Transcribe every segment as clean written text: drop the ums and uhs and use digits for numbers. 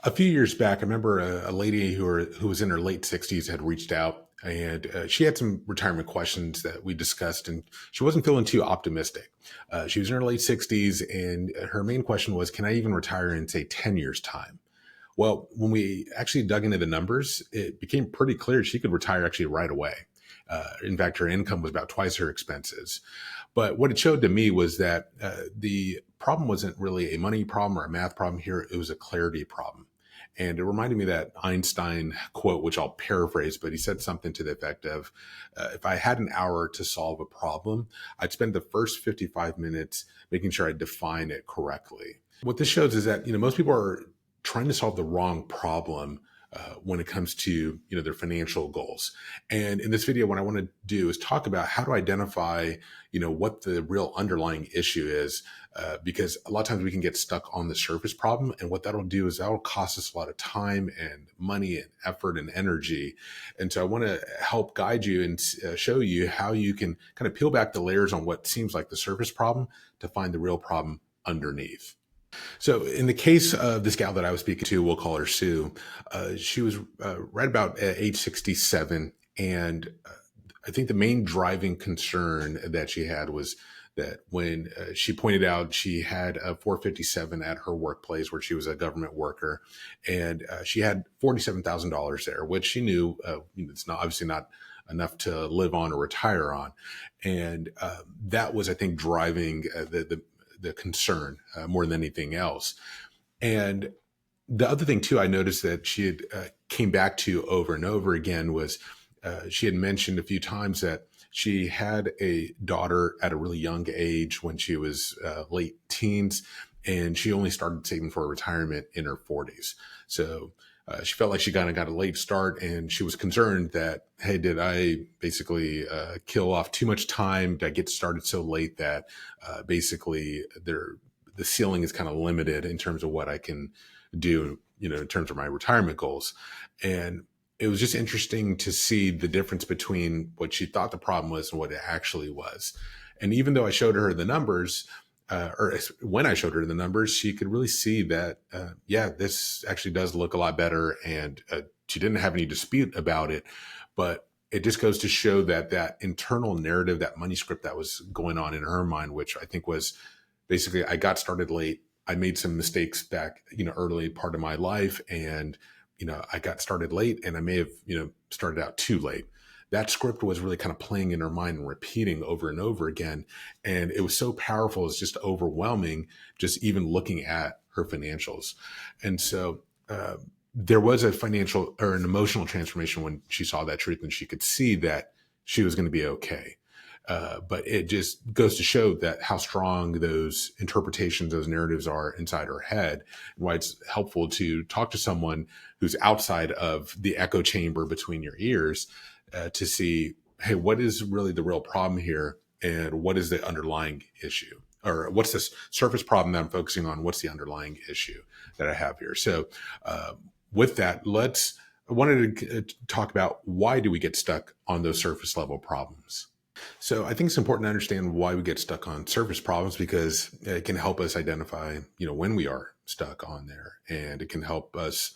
A few years back, I remember a lady who was in her late 60s had reached out, and she had some retirement questions that we discussed, and she wasn't feeling too optimistic. She was in her late 60s, and her main question was, can I even retire in, say, 10 years' time? Well, when we actually dug into the numbers, it became pretty clear she could retire actually right away. In fact, her income was about twice her expenses. But what it showed to me was that the problem wasn't really a money problem or a math problem here. It was a clarity problem. And it reminded me of that Einstein quote, which I'll paraphrase, but he said something to the effect of, if I had an hour to solve a problem, I'd spend the first 55 minutes making sure I define it correctly. What this shows is that, most people are trying to solve the wrong problem when it comes to their financial goals. And in this video, what I want to do is talk about how to identify what the real underlying issue is, because a lot of times we can get stuck on the surface problem, and what that'll do is that'll cost us a lot of time and money and effort and energy. And so I want to help guide you and show you how you can kind of peel back the layers on what seems like the surface problem to find the real problem underneath. So in the case of this gal that I was speaking to, we'll call her Sue. She was right about age 67. And I think the main driving concern that she had was that when she pointed out she had a 457 at her workplace where she was a government worker, and she had $47,000 there, which she knew it's not obviously not enough to live on or retire on. And that was, I think, driving the concern more than anything else. And the other thing too, I noticed that she had came back to over and over again was she had mentioned a few times that she had a daughter at a really young age when she was late teens, and she only started saving for retirement in her 40s. So she felt like she kind of got a late start, and she was concerned that, hey, did I basically kill off too much time? Did I get started so late that basically the ceiling is kind of limited in terms of what I can do, in terms of my retirement goals? And it was just interesting to see the difference between what she thought the problem was and what it actually was. And even though I showed her the numbers, or when I showed her the numbers, she could really see that, this actually does look a lot better. And she didn't have any dispute about it, but it just goes to show that that internal narrative, that money script that was going on in her mind, which I think was basically, I got started late. I made some mistakes back, early part of my life. And, I got started late, and I may have, started out too late. That script was really kind of playing in her mind and repeating over and over again. And it was so powerful. It's just overwhelming, just even looking at her financials. And so there was a financial or an emotional transformation when she saw that truth, and she could see that she was going to be okay. But it just goes to show that how strong those interpretations, those narratives are inside her head, and why it's helpful to talk to someone who's outside of the echo chamber between your ears, to see, hey, what is really the real problem here, and what is the underlying issue, or what's this surface problem that I'm focusing on? What's the underlying issue that I have here? So with that, I wanted to talk about, why do we get stuck on those surface level problems? So I think it's important to understand why we get stuck on surface problems, because it can help us identify, when we are stuck on there, and it can help us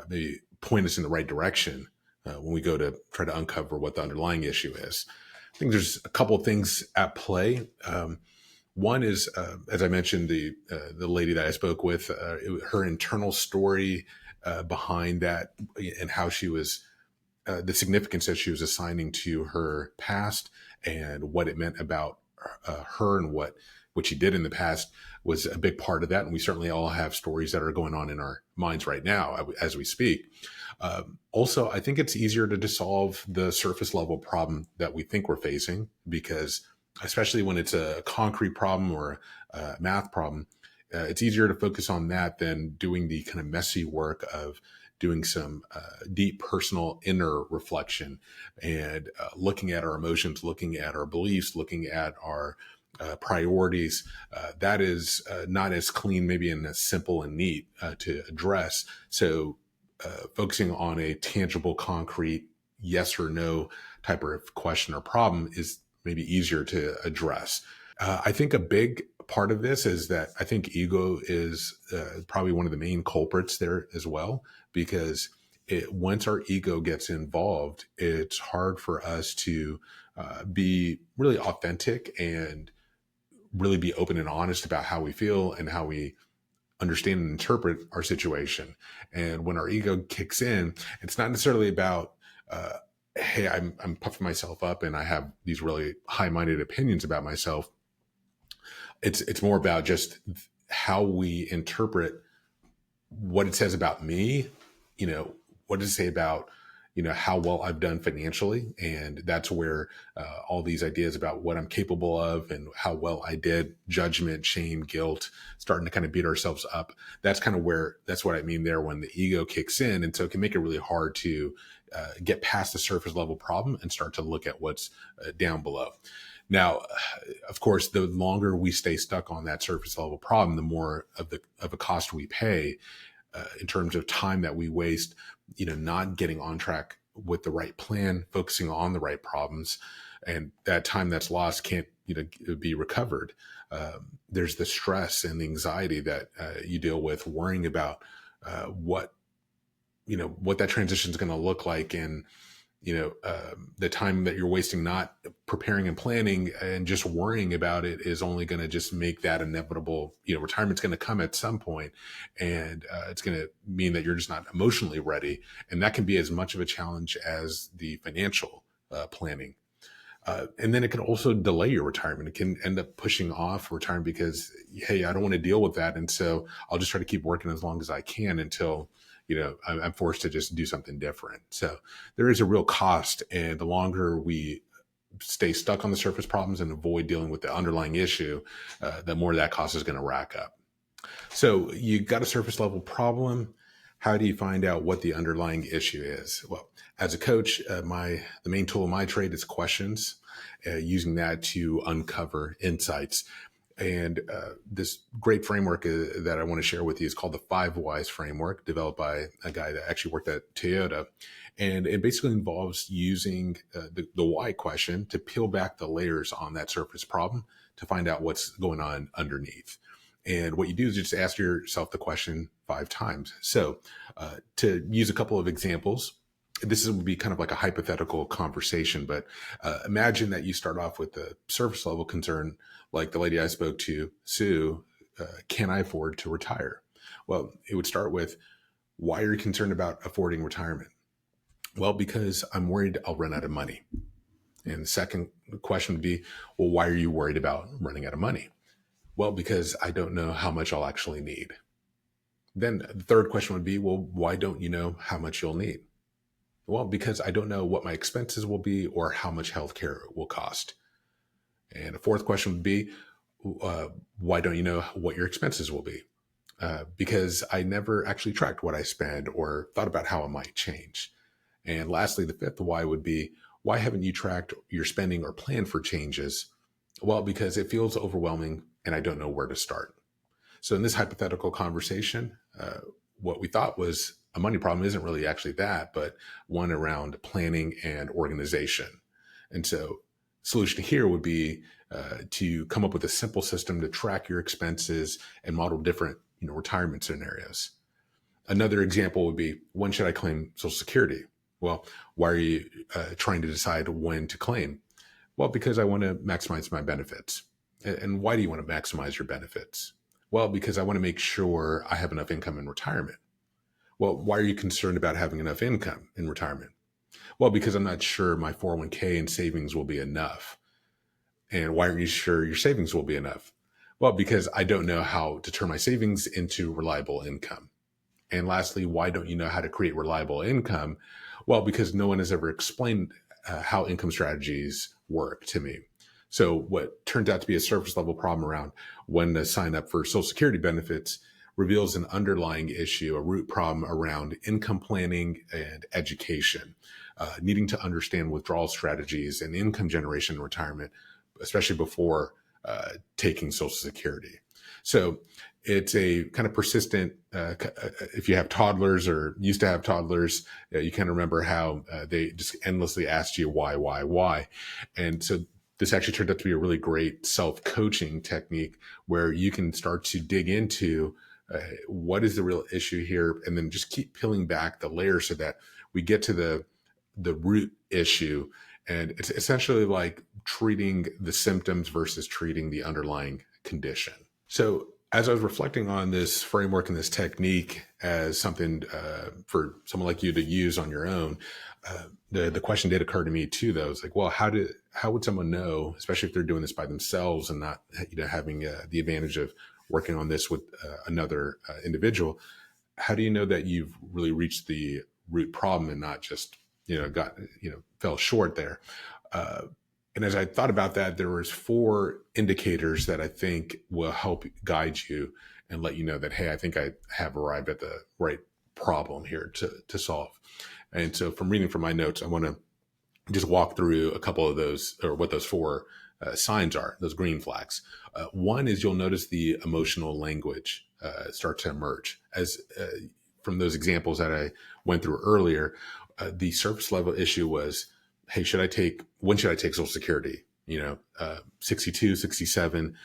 maybe point us in the right direction when we go to try to uncover what the underlying issue is. I think there's a couple of things at play. One is, as I mentioned, the lady that I spoke with, her internal story behind that, and how she was, the significance that she was assigning to her past, and what it meant about her, and what she did in the past was a big part of that. And we certainly all have stories that are going on in our minds right now as we speak. Also, I think it's easier to solve the surface level problem that we think we're facing, because especially when it's a concrete problem or a math problem, it's easier to focus on that than doing the kind of messy work of doing some deep personal inner reflection, and looking at our emotions, looking at our beliefs, looking at our priorities. That is not as clean, maybe, and as simple and neat to address. So focusing on a tangible, concrete, yes or no type of question or problem is maybe easier to address. I think a big part of this is that I think ego is probably one of the main culprits there as well, because once our ego gets involved, it's hard for us to be really authentic and really be open and honest about how we feel and how we understand and interpret our situation. And when our ego kicks in, it's not necessarily about, hey, I'm puffing myself up and I have these really high-minded opinions about myself. It's more about just how we interpret what it says about me. What does it say about how well I've done financially? And that's where all these ideas about what I'm capable of and how well I did, judgment, shame, guilt, starting to kind of beat ourselves up. That's what I mean there when the ego kicks in. And so it can make it really hard to get past the surface level problem and start to look at what's down below. Now, of course, the longer we stay stuck on that surface level problem, the more of a cost we pay in terms of time that we waste, not getting on track with the right plan, focusing on the right problems, and that time that's lost can't, be recovered. There's the stress and the anxiety that you deal with, worrying about what that transition is going to look like, and the time that you're wasting not preparing and planning and just worrying about it is only going to just make that inevitable. Retirement's going to come at some point, and it's going to mean that you're just not emotionally ready. And that can be as much of a challenge as the financial planning. And then it can also delay your retirement. It can end up pushing off retirement because, hey, I don't want to deal with that. And so I'll just try to keep working as long as I can until I'm forced to just do something different. So there is a real cost. And the longer we stay stuck on the surface problems and avoid dealing with the underlying issue, the more that cost is going to rack up. So you got a surface level problem. How do you find out what the underlying issue is? Well, as a coach, the main tool of my trade is questions, using that to uncover insights. And this great framework that I want to share with you is called the 5 Whys framework, developed by a guy that actually worked at Toyota. And it basically involves using the why question to peel back the layers on that surface problem to find out what's going on underneath. And what you do is just ask yourself the question 5 times. So to use a couple of examples, this would be kind of like a hypothetical conversation, but imagine that you start off with the surface level concern, like the lady I spoke to, Sue, can I afford to retire? Well, it would start with, why are you concerned about affording retirement? Well, because I'm worried I'll run out of money. And the second question would be, well, why are you worried about running out of money? Well, because I don't know how much I'll actually need. Then the third question would be, well, why don't you know how much you'll need? Well, because I don't know what my expenses will be or how much healthcare will cost. And a fourth question would be, why don't you know what your expenses will be? Because I never actually tracked what I spend or thought about how it might change. And lastly, the fifth why would be, why haven't you tracked your spending or planned for changes? Well, because it feels overwhelming and I don't know where to start. So in this hypothetical conversation, what we thought was a money problem isn't really actually that, but one around planning and organization. And so solution here would be to come up with a simple system to track your expenses and model different retirement scenarios. Another example would be, when should I claim Social Security? Well, why are you trying to decide when to claim? Well, because I want to maximize my benefits. And why do you want to maximize your benefits? Well, because I want to make sure I have enough income in retirement. Well, why are you concerned about having enough income in retirement? Well, because I'm not sure my 401k and savings will be enough. And why aren't you sure your savings will be enough? Well, because I don't know how to turn my savings into reliable income. And lastly, why don't you know how to create reliable income? Well, because no one has ever explained how income strategies work to me. So what turns out to be a surface level problem around when to sign up for Social Security benefits reveals an underlying issue, a root problem around income planning and education, needing to understand withdrawal strategies and income generation in retirement, especially before taking Social Security. So it's a kind of persistent, if you have toddlers or used to have toddlers, you kind of remember how they just endlessly asked you why. And so this actually turned out to be a really great self-coaching technique where you can start to dig into what is the real issue here, and then just keep peeling back the layers so that we get to the root issue. And it's essentially like treating the symptoms versus treating the underlying condition. So as I was reflecting on this framework and this technique as something for someone like you to use on your own, the question did occur to me too, though. It's like, well, how would someone know, especially if they're doing this by themselves and not, having the advantage of working on this with another individual? How do you know that you've really reached the root problem and not just, fell short there? And as I thought about that, there was 4 indicators that I think will help guide you and let you know that, hey, I think I have arrived at the right problem here to solve. And so from reading from my notes, I want to just walk through a couple of those, or what those 4 signs are, those green flags. One is you'll notice the emotional language start to emerge. As from those examples that I went through earlier, the surface level issue was, hey, when should I take Social Security? 62, 67.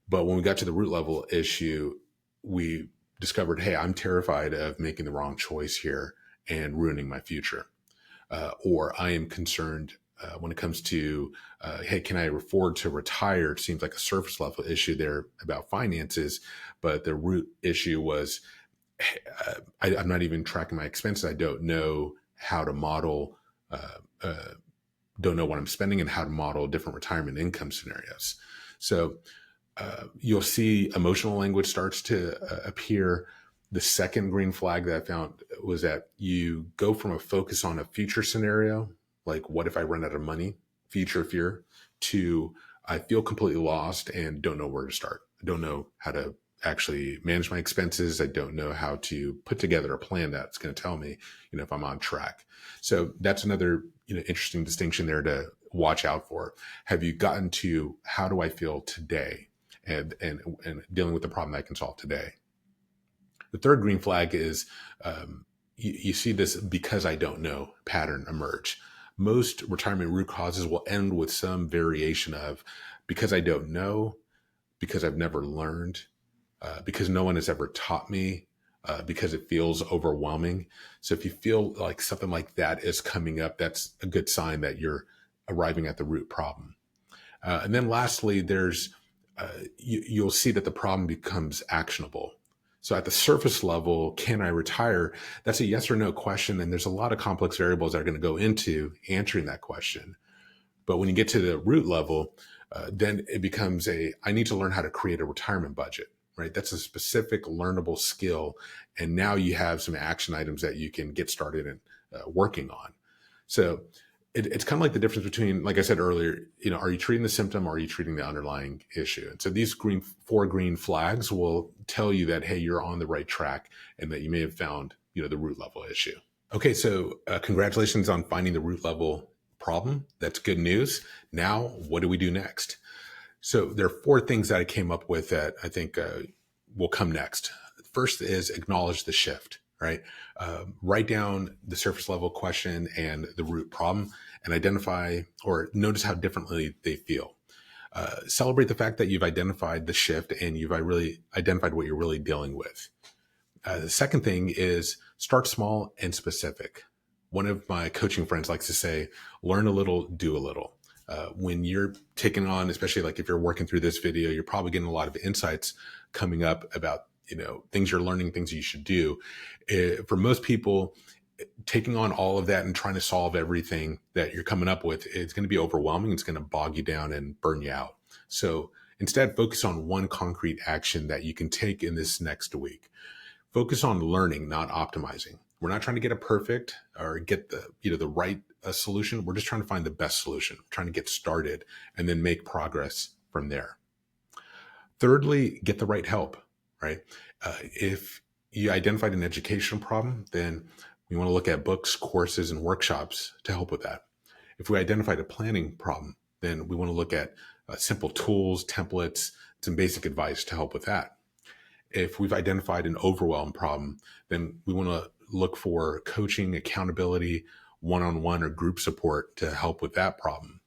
But when we got to the root level issue, we discovered, hey, I'm terrified of making the wrong choice here and ruining my future. Or I am concerned when it comes to, hey, can I afford to retire? It seems like a surface level issue there about finances, but the root issue was, hey, I'm not even tracking my expenses. I don't know how to model, don't know what I'm spending and how to model different retirement income scenarios. So you'll see emotional language starts to appear. The second green flag that I found was that you go from a focus on a future scenario, like what if I run out of money, future fear, to I feel completely lost and don't know where to start. I don't know how to actually manage my expenses. I don't know how to put together a plan that's going to tell me, if I'm on track. So that's another, interesting distinction there to watch out for. Have you gotten to how do I feel today and dealing with the problem I can solve today? The third green flag is you see this because I don't know pattern emerge. Most retirement root causes will end with some variation of because I don't know, because I've never learned, because no one has ever taught me, because it feels overwhelming. So if you feel like something like that is coming up, that's a good sign that you're arriving at the root problem. And then lastly, you'll see that the problem becomes actionable. So at the surface level, can I retire? That's a yes or no question. And there's a lot of complex variables that are going to go into answering that question. But when you get to the root level, then it becomes I need to learn how to create a retirement budget, right? That's a specific learnable skill. And now you have some action items that you can get started in working on. So it's kind of like the difference between, like I said earlier, are you treating the symptom or are you treating the underlying issue? And so these 4 green flags will tell you that, hey, you're on the right track and that you may have found, the root level issue. Okay. So congratulations on finding the root level problem. That's good news. Now, what do we do next? So there are 4 things that I came up with that I think will come next. First is acknowledge the shift, right? Write down the surface level question and the root problem and identify or notice how differently they feel. Celebrate the fact that you've identified the shift and you've really identified what you're really dealing with. The second thing is start small and specific. One of my coaching friends likes to say, learn a little, do a little. When you're taking on, especially like if you're working through this video, you're probably getting a lot of insights coming up about, things you're learning, things you should do. For most people, taking on all of that and trying to solve everything that you're coming up with, it's going to be overwhelming. It's going to bog you down and burn you out. So instead, focus on one concrete action that you can take in this next week. Focus on learning, not optimizing. We're not trying to get it perfect or get the right solution. We're just trying to find the best solution, trying to get started and then make progress from there. Thirdly, get the right help, right? If you identified an educational problem, then we want to look at books, courses, and workshops to help with that. If we identified a planning problem, then we want to look at simple tools, templates, some basic advice to help with that. If we've identified an overwhelm problem, then we want to look for coaching, accountability, one-on-one or group support to help with that problem.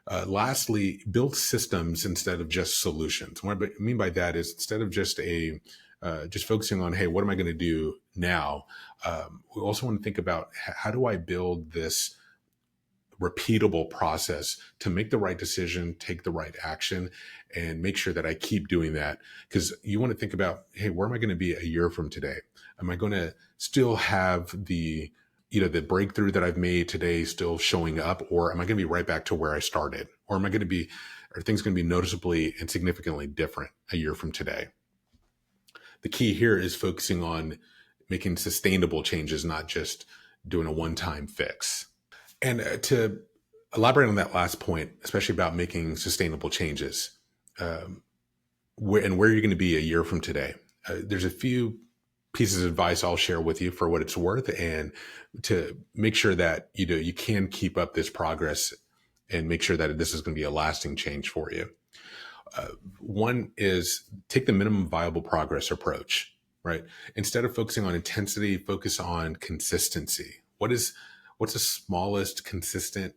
Lastly, build systems instead of just solutions. What I mean by that is instead of just focusing on, hey, what am I going to do now? We also want to think about how do I build this repeatable process to make the right decision, take the right action, and make sure that I keep doing that. Because you want to think about, hey, where am I going to be a year from today? Am I going to still have the breakthrough that I've made today still showing up, or am I going to be right back to where I started? Or are things going to be noticeably and significantly different a year from today? The key here is focusing on making sustainable changes, not just doing a one-time fix. And to elaborate on that last point, especially about making sustainable changes, um, where you're going to be a year from today, there's a few pieces of advice I'll share with you for what it's worth, and to make sure that you can keep up this progress and make sure that this is going to be a lasting change for you. One is take the minimum viable progress approach, right? Instead of focusing on intensity, focus on consistency. What's the smallest consistent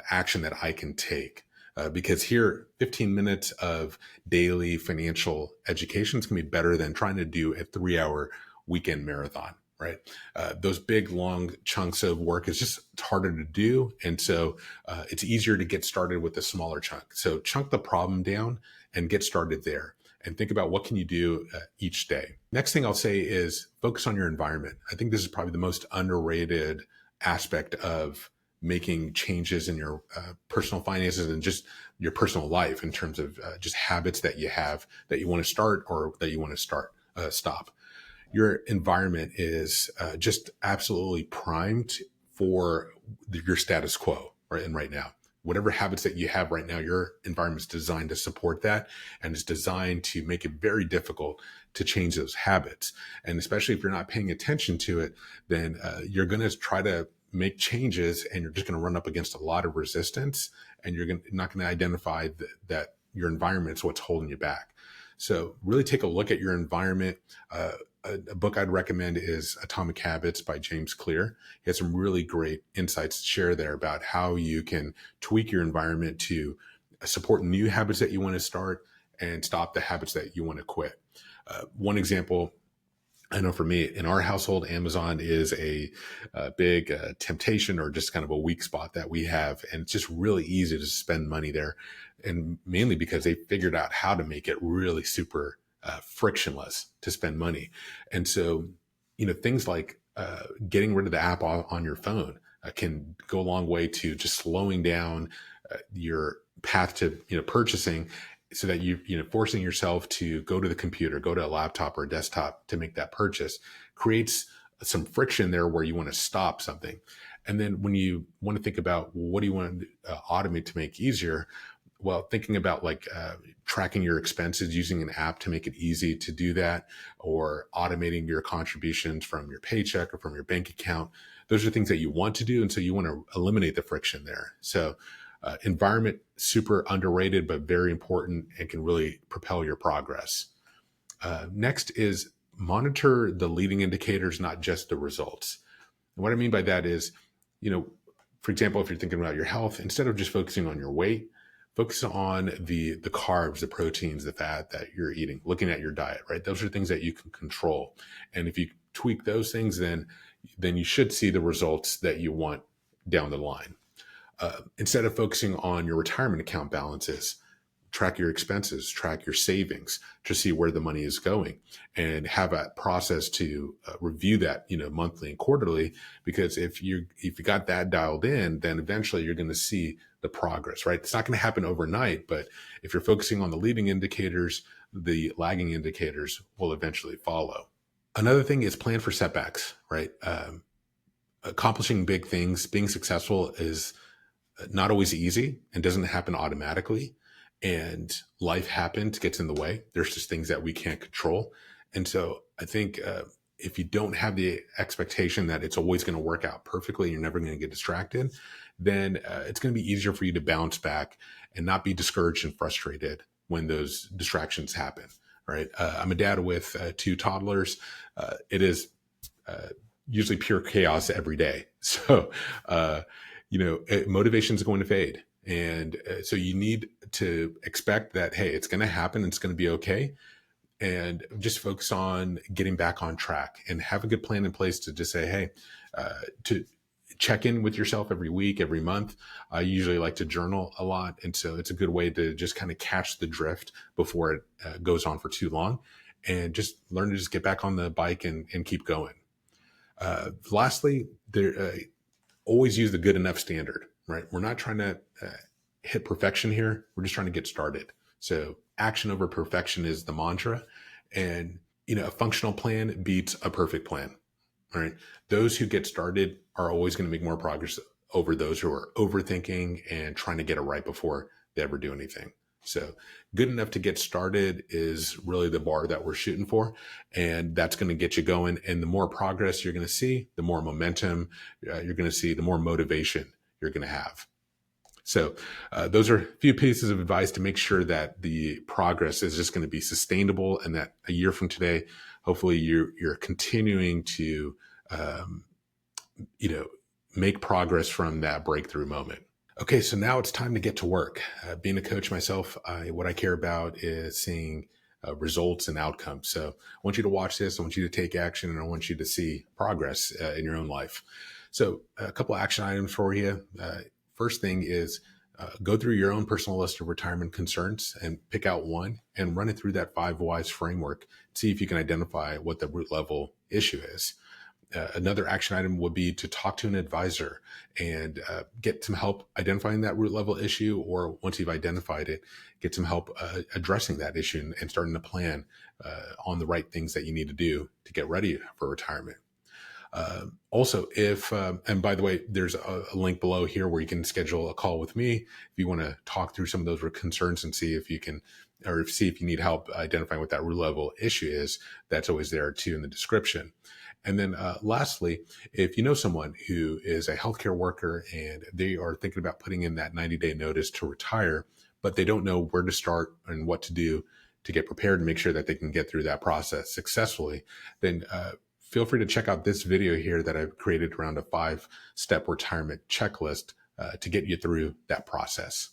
action that I can take? Because here, 15 minutes of daily financial education is going to be better than trying to do a 3-hour weekend marathon, right? Those big, long chunks of work is just it's harder to do. And so it's easier to get started with a smaller chunk. So chunk the problem down and get started there. And think about what can you do each day. Next thing I'll say is focus on your environment. I think this is probably the most underrated aspect of making changes in your personal finances and just your personal life in terms of just habits that you have that you want to start or that you want to stop. Your environment is just absolutely primed for your status quo right now. Whatever habits that you have right now, your environment is designed to support that, and is designed to make it very difficult to change those habits. And especially if you're not paying attention to it, then you're going to try to make changes, and you're just going to run up against a lot of resistance, and not going to identify that your environment is what's holding you back. So really take a look at your environment. A book I'd recommend is Atomic Habits by James Clear. He has some really great insights to share there about how you can tweak your environment to support new habits that you want to start and stop the habits that you want to quit. One example, I know for me, in our household, Amazon is a big temptation, or just kind of a weak spot that we have. And it's just really easy to spend money there. And mainly because they figured out how to make it really super frictionless to spend money. And so, things like getting rid of the app on your phone can go a long way to just slowing down your path to, purchasing, so that forcing yourself to go to the computer, go to a laptop or a desktop to make that purchase creates some friction there where you want to stop something. And then when you want to think about what do you want to automate to make easier, well, thinking about tracking your expenses using an app to make it easy to do that, or automating your contributions from your paycheck or from your bank account. Those are things that you want to do. And so you want to eliminate the friction there. So environment, super underrated, but very important, and can really propel your progress. Next is monitor the leading indicators, not just the results. And what I mean by that is, for example, if you're thinking about your health, instead of just focusing on your weight, focus on the carbs, the proteins, the fat that you're eating, looking at your diet, right? Those are things that you can control. And if you tweak those things, then you should see the results that you want down the line. Instead of focusing on your retirement account balances, track your expenses, track your savings to see where the money is going, and have a process to review that, monthly and quarterly. Because if you got that dialed in, then eventually you're going to see the progress, right? It's not going to happen overnight, but if you're focusing on the leading indicators, the lagging indicators will eventually follow. Another thing is plan for setbacks, right? Accomplishing big things, being successful is not always easy and doesn't happen automatically. And life happens, gets in the way. There's just things that we can't control. And so I think if you don't have the expectation that it's always going to work out perfectly, you're never going to get distracted, then it's going to be easier for you to bounce back and not be discouraged and frustrated when those distractions happen, right? I'm a dad with 2 toddlers. It is usually pure chaos every day. So, motivation is going to fade. And so you need to expect that, hey, it's going to happen. It's going to be okay. And just focus on getting back on track and have a good plan in place to just say, hey, to check in with yourself every week, every month. I usually like to journal a lot. And so it's a good way to just kind of catch the drift before it goes on for too long, and just learn to just get back on the bike and keep going. Lastly, always use the good enough standard, right? We're not trying to hit perfection here. We're just trying to get started. So action over perfection is the mantra. And, a functional plan beats a perfect plan, right? Those who get started are always going to make more progress over those who are overthinking and trying to get it right before they ever do anything. So good enough to get started is really the bar that we're shooting for. And that's going to get you going. And the more progress you're going to see, the more momentum you're going to see, the more motivation you're going to have. So those are a few pieces of advice to make sure that the progress is just going to be sustainable, and that a year from today, hopefully you're continuing to, make progress from that breakthrough moment. Okay, so now it's time to get to work. Being a coach myself, what I care about is seeing results and outcomes. So I want you to watch this. I want you to take action, and I want you to see progress in your own life. So a couple of action items for you. First thing is go through your own personal list of retirement concerns and pick out one and run it through that 5 whys framework. See if you can identify what the root level issue is. Another action item would be to talk to an advisor and get some help identifying that root level issue, or once you've identified it, get some help addressing that issue and starting to plan on the right things that you need to do to get ready for retirement. Also, and by the way, there's a link below here where you can schedule a call with me if you want to talk through some of those concerns and see if you can, or see if you need help identifying what that root level issue is. That's always there too in the description. And then lastly, if you know someone who is a healthcare worker and they are thinking about putting in that 90-day notice to retire, but they don't know where to start and what to do to get prepared and make sure that they can get through that process successfully, then feel free to check out this video here that I've created around a 5-step retirement checklist to get you through that process.